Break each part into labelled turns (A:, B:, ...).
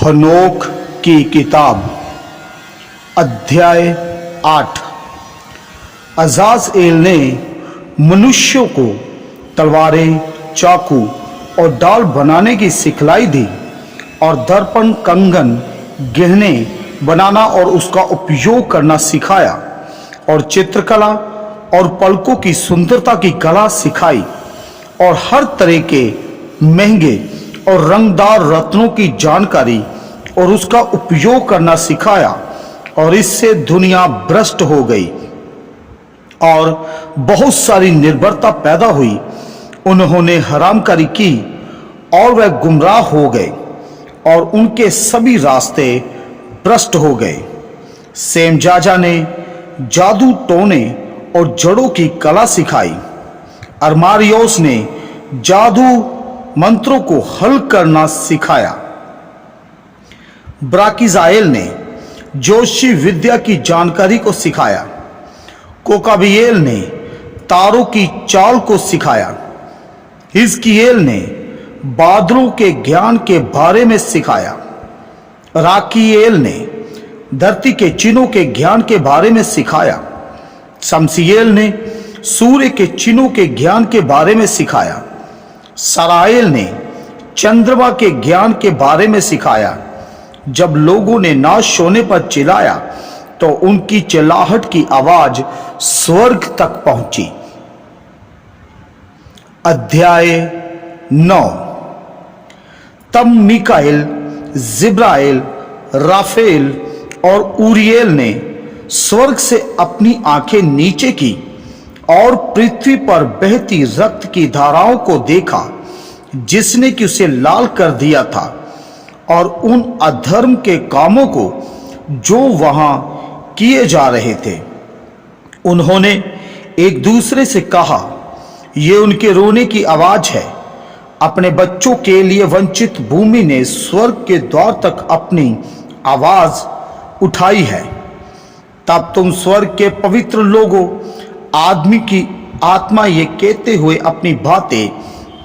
A: हनोक की किताब अध्याय 8। अज़ाज़एल ने मनुष्यों को तलवारें, चाकू और डाल बनाने की सिखलाई दी और दर्पण, कंगन, गहने बनाना और उसका उपयोग करना सिखाया और चित्रकला और पलकों की सुंदरता की कला सिखाई और हर तरह के महंगे और रंगदार रत्नों की जानकारी और उसका उपयोग करना सिखाया। और इससे दुनिया भ्रष्ट हो गई और बहुत सारी निर्भरता पैदा हुई। उन्होंने हरामकारी की और वह गुमराह हो गए और उनके सभी रास्ते भ्रष्ट हो गए। सेमजाजा ने जादू टोने और जड़ों की कला सिखाई। अरमारियोस ने जादू मंत्रों को हल करना सिखाया। ब्राकिज़ाएल ने जोशी विद्या की जानकारी को सिखाया। कोकाबिएल ने तारों की चाल को सिखाया। हिजकिएल ने बादलों के ज्ञान के बारे में सिखाया। राकिएल ने धरती के चिन्हों के ज्ञान के बारे में सिखाया। शमसिएल ने सूर्य के चिन्हों के ज्ञान के बारे में सिखाया। सराएल ने चंद्रमा के ज्ञान के बारे में सिखाया। जब लोगों ने नाश होने पर चिल्लाया तो उनकी चिल्लाहट की आवाज स्वर्ग तक पहुंची। अध्याय 9। तब मिकाएल, जिब्राएल, राफेल और उरिएल ने स्वर्ग से अपनी आंखें नीचे की और पृथ्वी पर बहती रक्त की धाराओं को देखा जिसने कि उसे लाल कर दिया था, और उन अधर्म के कामों को जो वहां किए जा रहे थे। उन्होंने एक दूसरे से कहा, यह उनके रोने की आवाज है। अपने बच्चों के लिए वंचित भूमि ने स्वर्ग के द्वार तक अपनी आवाज उठाई है। तब तुम स्वर्ग के पवित्र लोगों, आदमी की आत्मा ये कहते हुए अपनी बातें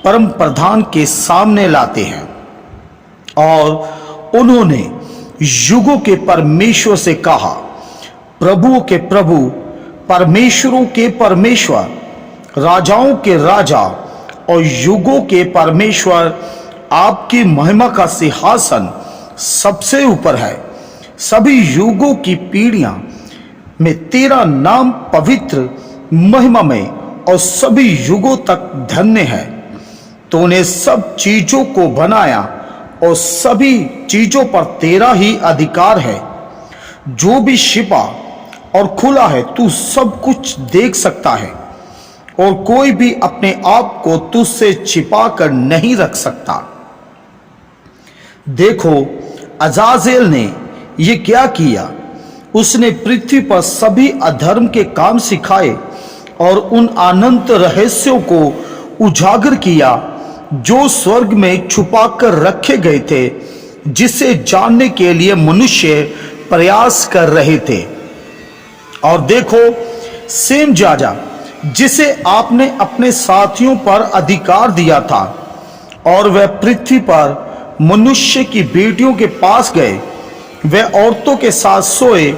A: परम प्रधान के सामने लाते हैं। और उन्होंने युगों के परमेश्वर से कहा, प्रभुओं के प्रभु, परमेश्वरों के परमेश्वर, राजाओं के राजा और युगों के परमेश्वर, आपकी महिमा का सिंहासन सबसे ऊपर है। सभी युगों की पीढ़ियां में तेरा नाम पवित्र, महिमामय और सभी युगों तक धन्य है। तूने सब चीजों को बनाया और सभी चीजों पर तेरा ही अधिकार है। जो भी छिपा और खुला है तू सब कुछ देख सकता है, और कोई भी अपने आप को तुझसे छिपा कर नहीं रख सकता। देखो, अज़ाज़ेल ने ये क्या किया। उसने पृथ्वी पर सभी अधर्म के काम सिखाए और उन अनंत रहस्यों को उजागर किया जो स्वर्ग में छुपा कर रखे गए थे, जिसे जानने के लिए मनुष्य प्रयास कर रहे थे। और देखो, सेमजाजा जिसे आपने अपने साथियों पर अधिकार दिया था, और वह पृथ्वी पर मनुष्य की बेटियों के पास गए। वह औरतों के साथ सोए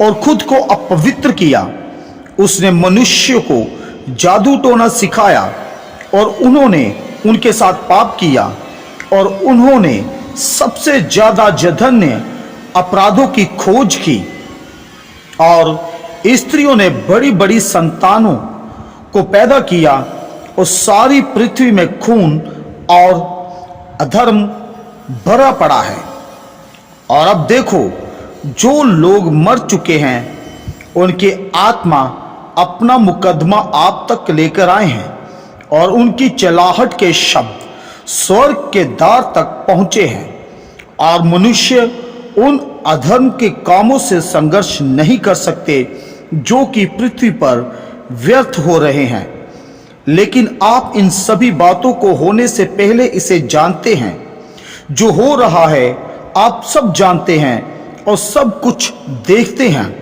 A: और खुद को अपवित्र किया। उसने मनुष्य को जादू टोना सिखाया और उन्होंने उनके साथ पाप किया, और उन्होंने सबसे ज्यादा जघन्य अपराधों की खोज की। और स्त्रियों ने बड़ी बड़ी संतानों को पैदा किया, और सारी पृथ्वी में खून और अधर्म भरा पड़ा है। और अब देखो, जो लोग मर चुके हैं उनकी आत्मा अपना मुकदमा आप तक लेकर आए हैं, और उनकी चिल्लाहट के शब्द स्वर्ग के द्वार तक पहुंचे हैं। और मनुष्य उन अधर्म के कामों से संघर्ष नहीं कर सकते जो कि पृथ्वी पर व्यर्थ हो रहे हैं। लेकिन आप इन सभी बातों को होने से पहले इसे जानते हैं। जो हो रहा है आप सब जानते हैं और सब कुछ देखते हैं,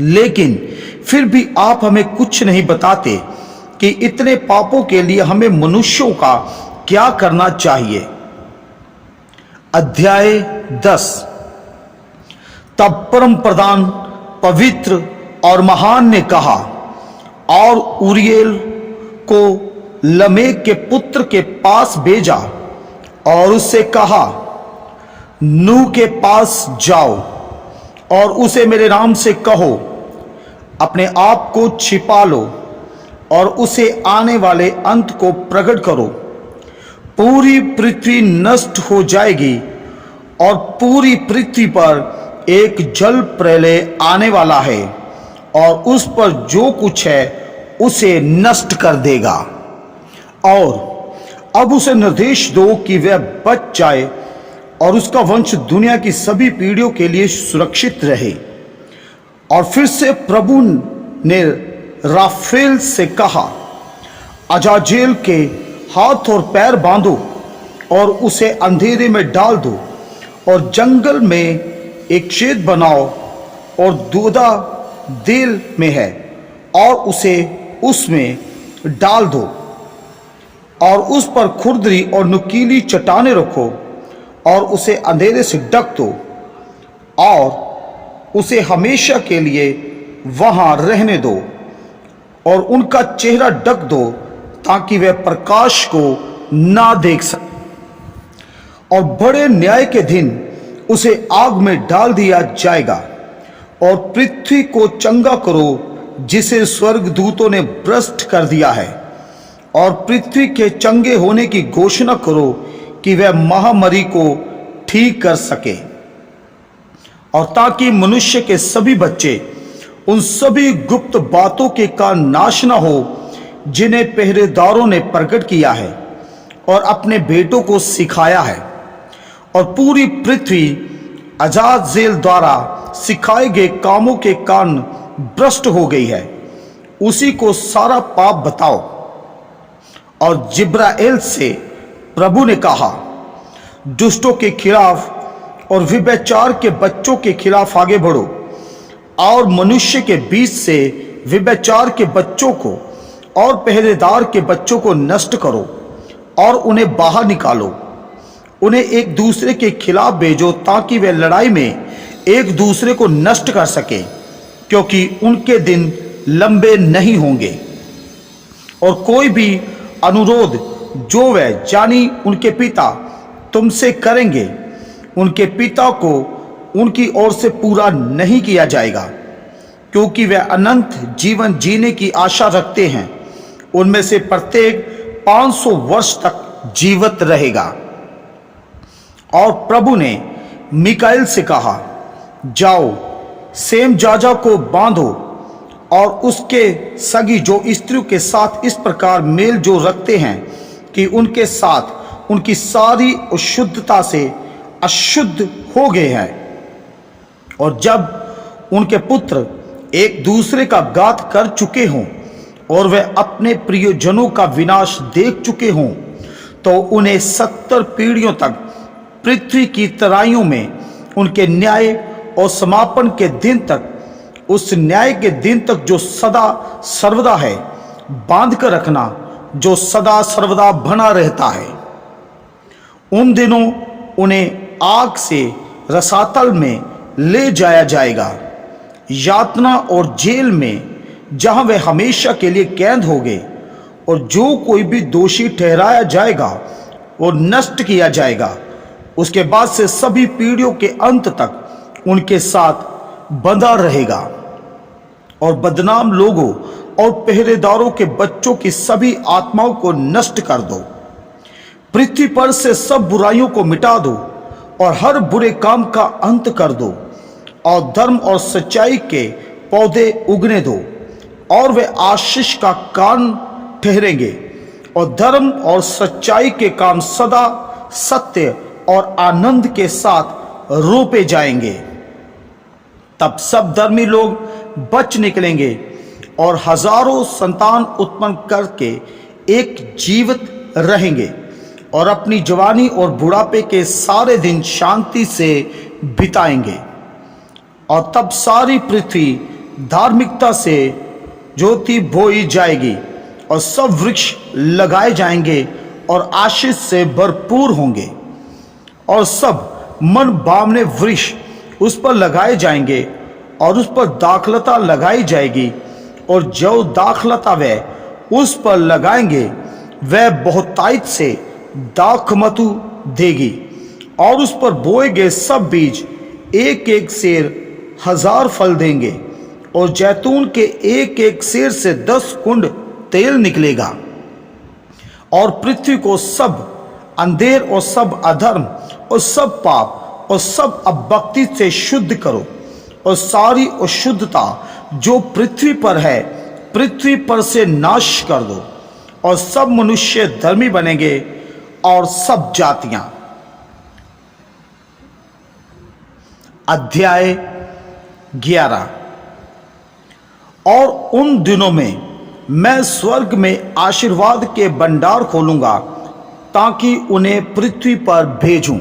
A: लेकिन फिर भी आप हमें कुछ नहीं बताते कि इतने पापों के लिए हमें मनुष्यों का क्या करना चाहिए। अध्याय 10। तब परम प्रधान पवित्र और महान ने कहा और उरियल को लमेक के पुत्र के पास भेजा और उससे कहा, नूह के पास जाओ और उसे मेरे नाम से कहो, अपने आप को छिपा लो और उसे आने वाले अंत को प्रकट करो। पूरी पृथ्वी नष्ट हो जाएगी और पूरी पृथ्वी पर एक जल प्रलय आने वाला है और उस पर जो कुछ है उसे नष्ट कर देगा। और अब उसे निर्देश दो कि वह बच जाए और उसका वंश दुनिया की सभी पीढ़ियों के लिए सुरक्षित रहे। और फिर से प्रभु ने राफेल से कहा, अजाजेल के हाथ और पैर बांधो और उसे अंधेरे में डाल दो और जंगल में एक छेद बनाओ और दूधा दिल में है और उसे उसमें डाल दो और उस पर खुरदरी और नुकीली चट्टानें रखो और उसे अंधेरे से ढक दो और उसे हमेशा के लिए वहां रहने दो और उनका चेहरा ढक दो ताकि वह प्रकाश को ना देख सके। और बड़े न्याय के दिन उसे आग में डाल दिया जाएगा। और पृथ्वी को चंगा करो जिसे स्वर्गदूतों ने भ्रष्ट कर दिया है, और पृथ्वी के चंगे होने की घोषणा करो कि वह महामारी को ठीक कर सके, और ताकि मनुष्य के सभी बच्चे उन सभी गुप्त बातों के का नाश न हो जिन्हें पहरेदारों ने प्रकट किया है और अपने बेटों को सिखाया है। और पूरी पृथ्वी अजाजेल द्वारा सिखाए गए कामों के कारण भ्रष्ट हो गई है, उसी को सारा पाप बताओ। और जिब्राएल से प्रभु ने कहा, दुष्टों के खिलाफ और व्यभिचार के बच्चों के खिलाफ आगे बढ़ो और मनुष्य के बीच से व्यभिचार के बच्चों को और पहरेदार के बच्चों को नष्ट करो और उन्हें बाहर निकालो। उन्हें एक दूसरे के खिलाफ भेजो ताकि वे लड़ाई में एक दूसरे को नष्ट कर सके, क्योंकि उनके दिन लंबे नहीं होंगे। और कोई भी अनुरोध जो वे जानी उनके पिता तुमसे करेंगे, उनके पिता को उनकी ओर से पूरा नहीं किया जाएगा, क्योंकि वे अनंत जीवन जीने की आशा रखते हैं। उनमें से प्रत्येक 500 वर्ष तक जीवित रहेगा। और प्रभु ने मिकाएल से कहा, जाओ सेम जाजा को बांधो और उसके सगी जो स्त्रियों के साथ इस प्रकार मेल जो रखते हैं कि उनके साथ उनकी सारी अशुद्धता से अशुद्ध हो गए हैं। और जब उनके पुत्र एक दूसरे का घात कर चुके हों और वे अपने प्रियजनों का विनाश देख चुके हों, तो उन्हें 70 पीढ़ियों तक पृथ्वी की तराइयों में उनके न्याय और समापन के दिन तक, उस न्याय के दिन तक जो सदा सर्वदा है, बांध कर रखना, जो सदा सर्वदा बना रहता है। उन दिनों उन्हें आग से रसातल में ले जाया जाएगा, यातना और जेल में, जहां वे हमेशा के लिए कैद हो गए। और जो कोई भी दोषी ठहराया जाएगा और नष्ट किया जाएगा। उसके बाद से सभी पीढ़ियों के अंत तक उनके साथ बंधा रहेगा। और बदनाम लोगों और पहरेदारों के बच्चों की सभी आत्माओं को नष्ट कर दो। पृथ्वी पर से सब बुराइयों को मिटा दो और हर बुरे काम का अंत कर दो, और धर्म और सच्चाई के पौधे उगने दो, और वे आशीष का कान ठहरेंगे। और धर्म और सच्चाई के काम सदा सत्य और आनंद के साथ रोपे जाएंगे। तब सब धर्मी लोग बच निकलेंगे और हजारों संतान उत्पन्न करके एक जीवित रहेंगे और अपनी जवानी और बुढ़ापे के सारे दिन शांति से बिताएंगे। और तब सारी पृथ्वी धार्मिकता से ज्योति बोई जाएगी और सब वृक्ष लगाए जाएंगे और आशीष से भरपूर होंगे। और सब मन भावने वृक्ष उस पर लगाए जाएंगे और उस पर दाखलता लगाई जाएगी, और जो दाखलता वह उस पर लगाएंगे वह बहुतायत से दाखमधु देगी। और उस पर बोए गए सब बीज एक एक सेर 1000 फल देंगे, और जैतून के एक एक सेर से 10 कुंड तेल निकलेगा। और पृथ्वी को सब अंधेर और सब अधर्म और सब पाप और सब अभक्ति से शुद्ध करो, और सारी अशुद्धता जो पृथ्वी पर है पृथ्वी पर से नाश कर दो, और सब मनुष्य धर्मी बनेंगे और सब जातियां। अध्याय 11। और उन दिनों में मैं स्वर्ग में आशीर्वाद के भंडार खोलूंगा ताकि उन्हें पृथ्वी पर भेजूं,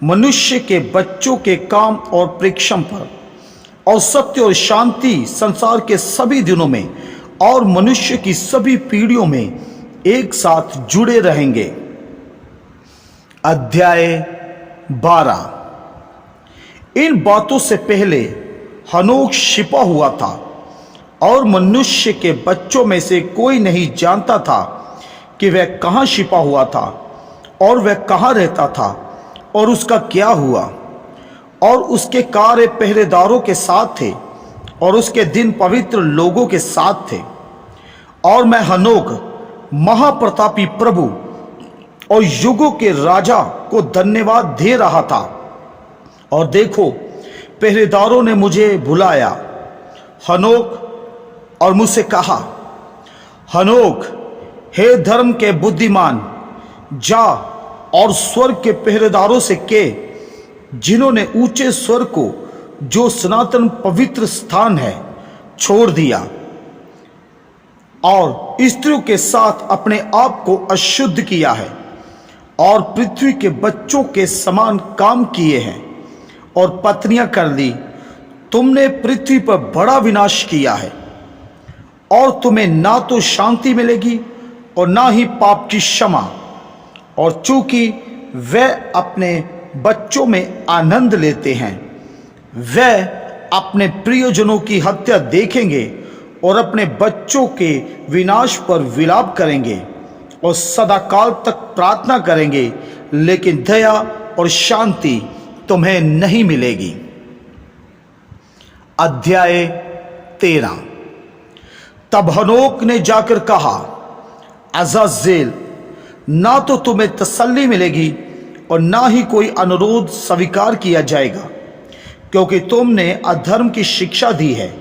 A: मनुष्य के बच्चों के काम और परीक्षण पर, और सत्य और शांति संसार के सभी दिनों में और मनुष्य की सभी पीढ़ियों में एक साथ जुड़े रहेंगे। अध्याय 12। इन बातों से पहले हनोक छिपा हुआ था, और मनुष्य के बच्चों में से कोई नहीं जानता था कि वह कहाँ छिपा हुआ था, और वह कहाँ रहता था, और उसका क्या हुआ। और उसके कार्य पहरेदारों के साथ थे, और उसके दिन पवित्र लोगों के साथ थे। और मैं हनोक महाप्रतापी प्रभु और युगों के राजा को धन्यवाद दे रहा था, और देखो पहरेदारों ने मुझे बुलाया, हनोक, और मुझसे कहा, हनोक, हे धर्म के बुद्धिमान, जा और स्वर्ग के पहरेदारों से कह, जिन्होंने ऊंचे स्वर्ग को जो सनातन पवित्र स्थान है छोड़ दिया, और स्त्रियों के साथ अपने आप को अशुद्ध किया है, और पृथ्वी के बच्चों के समान काम किए हैं, और पत्नियां कर ली, तुमने पृथ्वी पर बड़ा विनाश किया है, और तुम्हें ना तो शांति मिलेगी और ना ही पाप की क्षमा। और चूंकि वे अपने बच्चों में आनंद लेते हैं, वे अपने प्रियजनों की हत्या देखेंगे और अपने बच्चों के विनाश पर विलाप करेंगे, और सदाकाल तक प्रार्थना करेंगे, लेकिन दया और शांति तुम्हें नहीं मिलेगी। अध्याय 13। तब हनोक ने जाकर कहा, अज़ाज़ेल, ना तो तुम्हें तसल्ली मिलेगी और ना ही कोई अनुरोध स्वीकार किया जाएगा, क्योंकि तुमने अधर्म की शिक्षा दी है,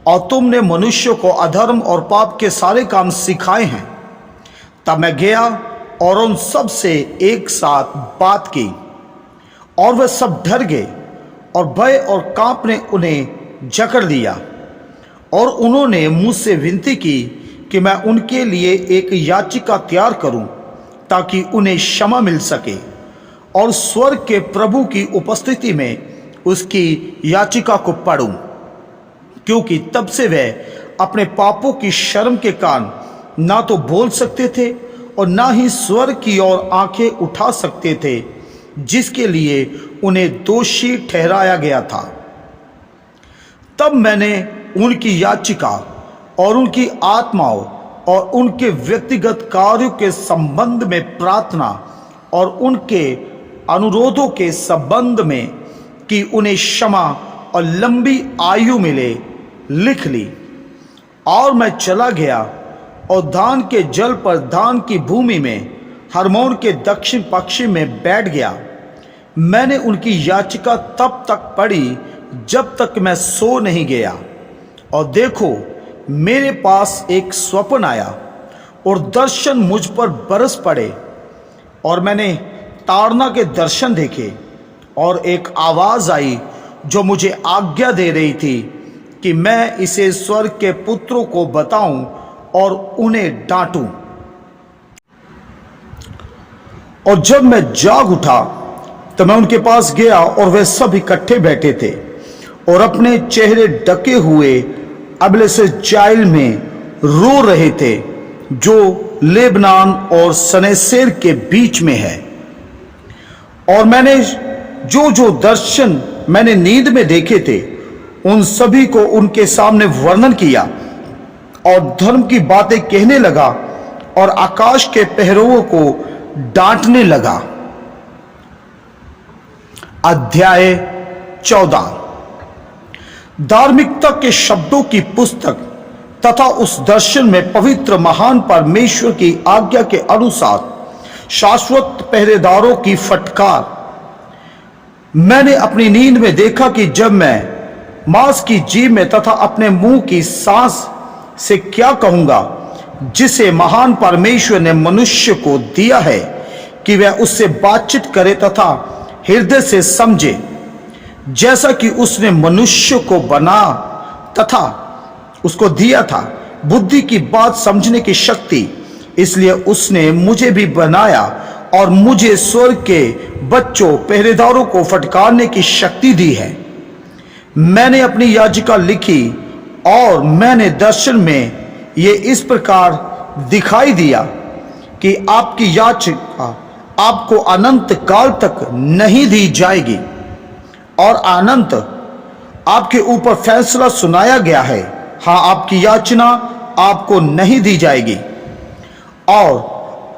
A: और तुमने मनुष्यों को अधर्म और पाप के सारे काम सिखाए हैं। तब मैं गया और उन सब से एक साथ बात की, और वे सब डर गए, और भय और कांप ने उन्हें जकड़ लिया। और उन्होंने मुझसे विनती की कि मैं उनके लिए एक याचिका तैयार करूं, ताकि उन्हें क्षमा मिल सके, और स्वर्ग के प्रभु की उपस्थिति में उसकी याचिका को पढ़ूं, क्योंकि तब से वे अपने पापों की शर्म के कारण ना तो बोल सकते थे और ना ही स्वर्ग की ओर आंखें उठा सकते थे, जिसके लिए उन्हें दोषी ठहराया गया था। तब मैंने उनकी याचिका और उनकी आत्माओं और उनके व्यक्तिगत कार्यों के संबंध में प्रार्थना और उनके अनुरोधों के संबंध में कि उन्हें क्षमा और लंबी आयु मिले लिख ली। और मैं चला गया और दान के जल पर दान की भूमि में हरमोन के दक्षिण पश्चिम में बैठ गया। मैंने उनकी याचिका तब तक पढ़ी जब तक मैं सो नहीं गया। और देखो, मेरे पास एक स्वप्न आया और दर्शन मुझ पर बरस पड़े, और मैंने ताड़ना के दर्शन देखे, और एक आवाज आई जो मुझे आज्ञा दे रही थी कि मैं इसे स्वर्ग के पुत्रों को बताऊं और उन्हें डांटूं। और जब मैं जाग उठा तो मैं उनके पास गया, और वे सब इकट्ठे बैठे थे और अपने चेहरे ढके हुए अबले से जाइल में रो रहे थे, जो लेबनान और सनेसेर के बीच में है। और मैंने जो जो दर्शन मैंने नींद में देखे थे उन सभी को उनके सामने वर्णन किया और धर्म की बातें कहने लगा और आकाश के पहरुओं को डांटने लगा। अध्याय 14। धार्मिकता के शब्दों की पुस्तक तथा उस दर्शन में पवित्र महान परमेश्वर की आज्ञा के अनुसार शाश्वत पहरेदारों की फटकार। मैंने अपनी नींद में देखा कि जब मैं मांस की जीभ में तथा अपने मुंह की सांस से क्या कहूंगा, जिसे महान परमेश्वर ने मनुष्य को दिया है कि वह उससे बातचीत करे तथा हृदय से समझे, जैसा कि उसने मनुष्य को बना तथा उसको दिया था बुद्धि की बात समझने की शक्ति, इसलिए उसने मुझे भी बनाया और मुझे स्वर्ग के बच्चों पहरेदारों को फटकारने की शक्ति दी है। मैंने अपनी याचिका लिखी और मैंने दर्शन में ये इस प्रकार दिखाई दिया कि आपकी याचिका आपको अनंत काल तक नहीं दी जाएगी और अनंत आपके ऊपर फैसला सुनाया गया है। हाँ, आपकी याचना आपको नहीं दी जाएगी और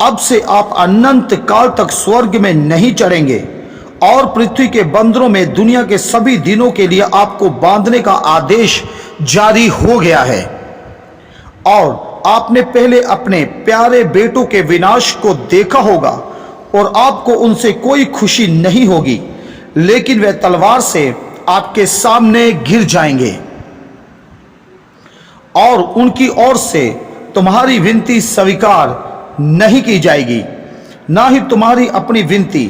A: अब से आप अनंत काल तक स्वर्ग में नहीं चढ़ेंगे और पृथ्वी के बंदरों में दुनिया के सभी दिनों के लिए आपको बांधने का आदेश जारी हो गया है। और आपने पहले अपने प्यारे बेटों के विनाश को देखा होगा और आपको उनसे कोई खुशी नहीं होगी, लेकिन वे तलवार से आपके सामने गिर जाएंगे और उनकी ओर से तुम्हारी विनती स्वीकार नहीं की जाएगी, ना ही तुम्हारी अपनी विनती,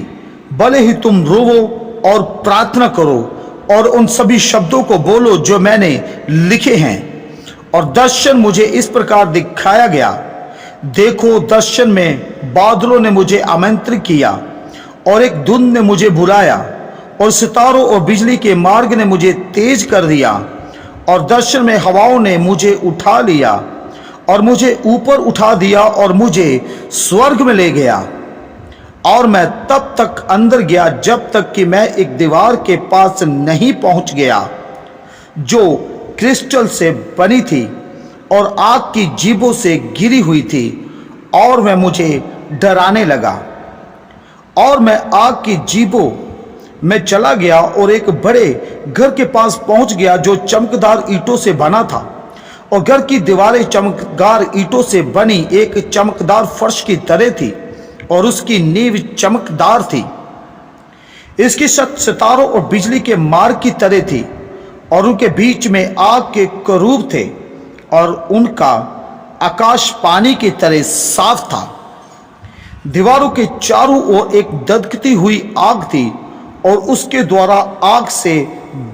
A: भले ही तुम रोवो और प्रार्थना करो और उन सभी शब्दों को बोलो जो मैंने लिखे हैं। और दर्शन मुझे इस प्रकार दिखाया गया, देखो दर्शन में बादलों ने मुझे आमंत्रित किया और एक धुंध ने मुझे बुलाया और सितारों और बिजली के मार्ग ने मुझे तेज कर दिया और दर्शन में हवाओं ने मुझे उठा लिया और मुझे ऊपर उठा दिया और मुझे स्वर्ग में ले गया। और मैं तब तक अंदर गया जब तक कि मैं एक दीवार के पास नहीं पहुंच गया जो क्रिस्टल से बनी थी और आग की जीभों से घिरी हुई थी, और वह मुझे डराने लगा। और मैं आग की जीभों में चला गया और एक बड़े घर के पास पहुंच गया जो चमकदार ईंटों से बना था और घर की दीवारें चमकदार ईंटों से बनी एक चमकदार फर्श की तरह थी और उसकी नींव चमकदार थी। इसकी छत सितारों और बिजली के मार्ग की तरह थी और उनके बीच में आग के करूब थे और उनका आकाश पानी की तरह साफ था। दीवारों के चारों ओर एक दधकती हुई आग थी और उसके द्वारा आग से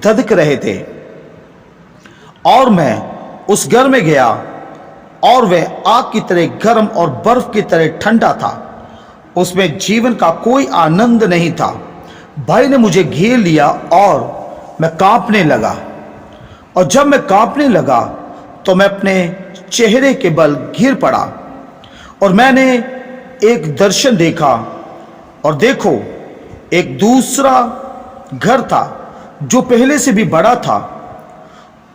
A: धधक रहे थे। और मैं उस घर में गया और वह आग की तरह गर्म और बर्फ की तरह ठंडा था। उसमें जीवन का कोई आनंद नहीं था। भय ने मुझे घेर लिया और मैं कांपने लगा, और जब मैं कांपने लगा तो मैं अपने चेहरे के बल गिर पड़ा। और मैंने एक दर्शन देखा, और देखो एक दूसरा घर था जो पहले से भी बड़ा था,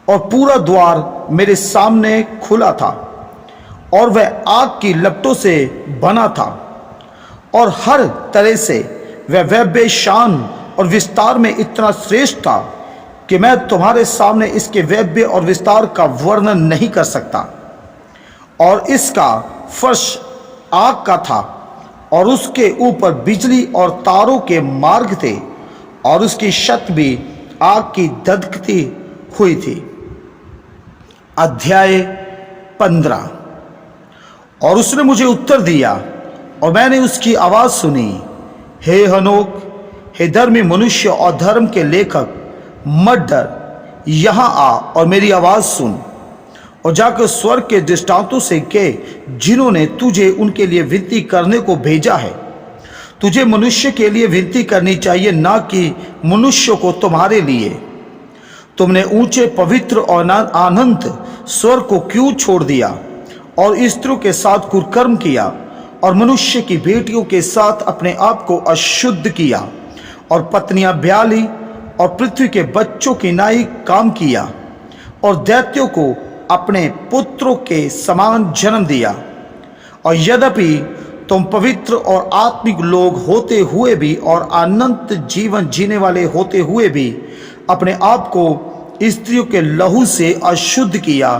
A: और पूरा द्वार मेरे सामने खुला था और वह आग की लपटों से बना था और हर तरह से वह वैभव, शान और विस्तार में इतना श्रेष्ठ था कि मैं तुम्हारे सामने इसके वैभव और विस्तार का वर्णन नहीं कर सकता। और इसका फर्श आग का था और उसके ऊपर बिजली और तारों के मार्ग थे और उसकी छत भी आग की धधकती हुई थी। अध्याय 15। और उसने मुझे उत्तर दिया और मैंने उसकी आवाज सुनी, हे हनोक, हे धर्मी मनुष्य और धर्म के लेखक, मत डर, यहां आ और मेरी आवाज सुन और जाकर स्वर्ग के दृष्टांतों से कह जिन्होंने तुझे उनके लिए विनती करने को भेजा है। तुझे मनुष्य के लिए विनती करनी चाहिए, ना कि मनुष्य को तुम्हारे लिए। तुमने ऊंचे, पवित्र और आनंद स्वर्ग को क्यों छोड़ दिया और स्त्रियों के साथ कुकर्म किया और मनुष्य की बेटियों के साथ अपने आप को अशुद्ध किया और पत्नियां ब्याली और पृथ्वी के बच्चों की नाई काम किया और दैत्यों को अपने पुत्रों के समान जन्म दिया। और यद्यपि तुम पवित्र और आत्मिक लोग होते हुए भी और अनंत जीवन जीने वाले होते हुए भी अपने आप को स्त्रियों के लहू से अशुद्ध किया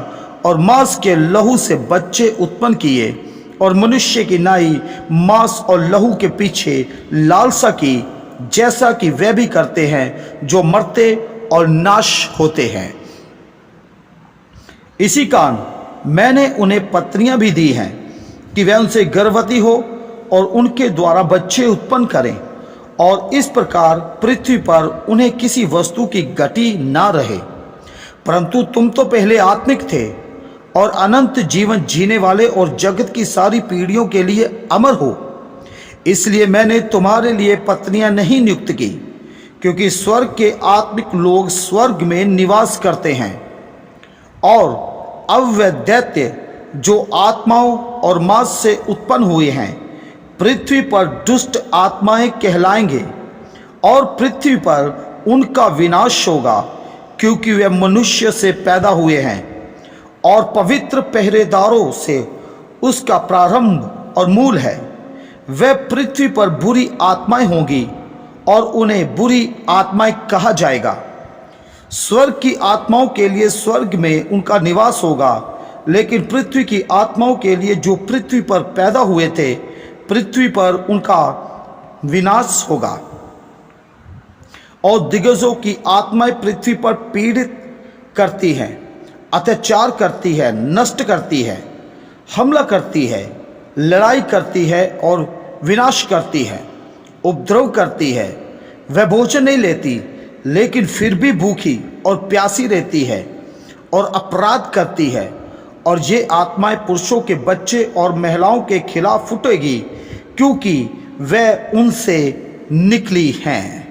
A: और मांस के लहू से बच्चे उत्पन्न किए और मनुष्य की नाई मांस और लहू के पीछे लालसा की, जैसा कि वे भी करते हैं जो मरते और नाश होते हैं। इसी कारण मैंने उन्हें पत्नियां भी दी हैं कि वे उनसे गर्भवती हो और उनके द्वारा बच्चे उत्पन्न करें, और इस प्रकार पृथ्वी पर उन्हें किसी वस्तु की गति ना रहे। परंतु तुम तो पहले आत्मिक थे और अनंत जीवन जीने वाले और जगत की सारी पीढ़ियों के लिए अमर हो। इसलिए मैंने तुम्हारे लिए पत्नियां नहीं नियुक्त की, क्योंकि स्वर्ग के आत्मिक लोग स्वर्ग में निवास करते हैं, और अब वे दैत्य जो आत्माओं और मांस से उत्पन्न हुए हैं पृथ्वी पर दुष्ट आत्माएं कहलाएंगे, और पृथ्वी पर उनका विनाश होगा, क्योंकि वे मनुष्य से पैदा हुए हैं और पवित्र पहरेदारों से उसका प्रारंभ और मूल है। वे पृथ्वी पर बुरी आत्माएं होंगी और उन्हें बुरी आत्माएं कहा जाएगा। स्वर्ग की आत्माओं के लिए स्वर्ग में उनका निवास होगा, लेकिन पृथ्वी की आत्माओं के लिए जो पृथ्वी पर पैदा हुए थे पृथ्वी पर उनका विनाश होगा। और दिग्गजों की आत्माएं पृथ्वी पर पीड़ित करती हैं, अत्याचार करती है, नष्ट करती है, हमला करती है, लड़ाई करती है और विनाश करती है, उपद्रव करती है। वह भोजन नहीं लेती लेकिन फिर भी भूखी और प्यासी रहती है और अपराध करती है। और ये आत्माएं पुरुषों के बच्चे और महिलाओं के खिलाफ फूटेगी, क्योंकि वे उनसे निकली हैं।